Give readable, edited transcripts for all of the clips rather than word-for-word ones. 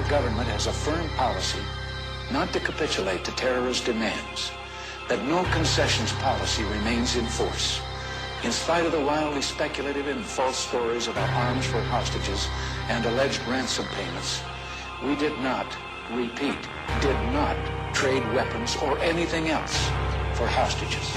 our government has a firm policy not to capitulate to terrorist demands, that no concessions policy remains in force. In spite of the wildly speculative and false stories about arms for hostages and alleged ransom payments, we did not, repeat, did not trade weapons or anything else for hostages.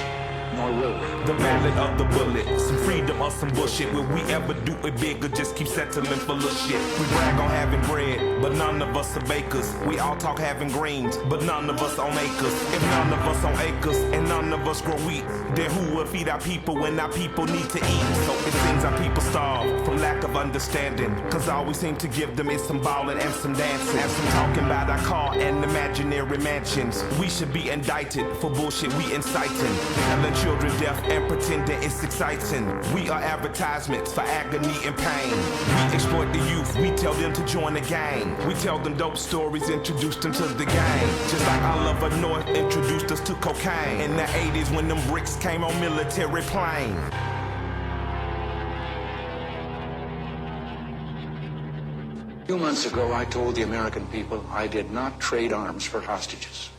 Nor will we. The ballad of the bullet, some freedom or some bullshit. Will we ever do it big or just keep settling for little shit? We brag on having bread, but none of us are bakers. We all talk having greens, but none of us own acres. If none of us own acres and none of us grow wheat, then who will feed our people when our people need to eat? So it seems our people starve from lack of understanding, cause all we seem to give them is some ballin' and some dancing and some talking about our car and imaginary mansions. We should be indicted for bullshit we inciting, telling children deaf and pretending it's exciting. We are advertisements for agony and pain. We exploit the youth, we tell them to join the gang. We tell them dope stories, introduce them to the game. Just like Oliver North introduced us to cocaine in the 80s when them bricks came on military plane. A few months ago, I told the American people I did not trade arms for hostages.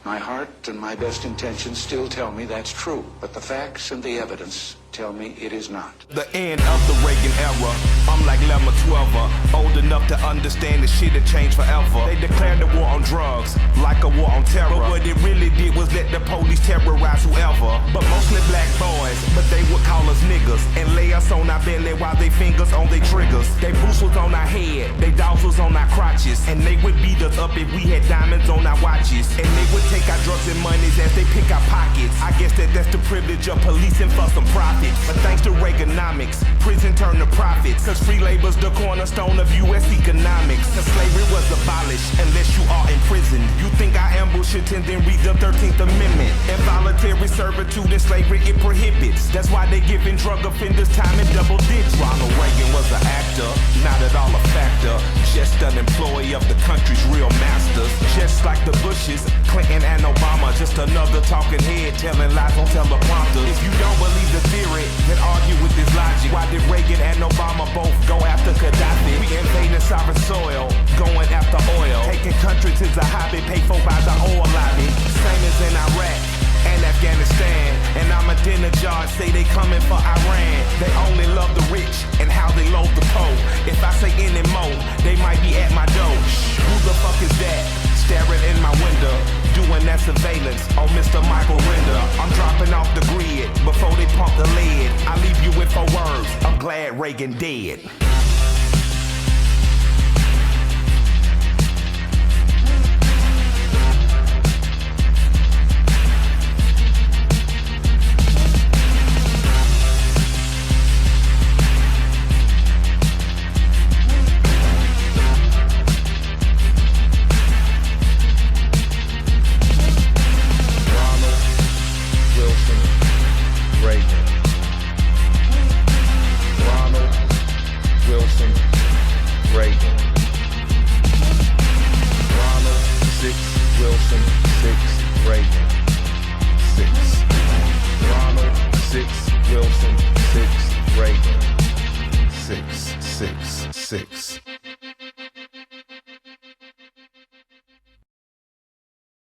My heart and my best intentions still tell me that's true, but the facts and the evidence tell me it is not. The end of the Reagan era, I'm like Lemma 12, old enough to understand the shit had changed forever. They declared the war on drugs, like a war on terror, but what it really did was let the police terrorize whoever. But mostly black boys, but they would call us niggas, and lay us on our belly while they fingers on their triggers. They boots was on our head, they dogs was on our crotches, and they would beat us up if we had diamonds on our watches. And they would take our drugs and monies as they pick our pockets. I guess that's the privilege of policing for some profit. But thanks to Reaganomics, prison turned to profits, cause free labor's the cornerstone of U.S. economics. Cause slavery was abolished unless you are in prison. You think I ambush it and then read the 13th Amendment. Involuntary servitude and slavery it prohibits. That's why they giving drug offenders time in double digits. Ronald Reagan was an actor, not at all a factor, just an employee of the country's real masters. Just like the Bushes, Clinton and Obama, just another talking head telling lies on teleprompters. If you don't believe the theory, then argue with this logic. Why did Reagan and Obama both go after Gaddafi? We invading sovereign soil, going after oil. Taking countries is a hobby paid for by the oil lobby. Same as in Iraq and Afghanistan. And Ahmadinejad say they coming for Iran. They only love the rich and how they load the poor. If I say any more, they might be at my door. Who the fuck is that staring in my window, doing that surveillance on Mr. Michael Render? I'm dropping off the grid before they pump the lead. I leave you with 4 words, I'm glad Reagan dead.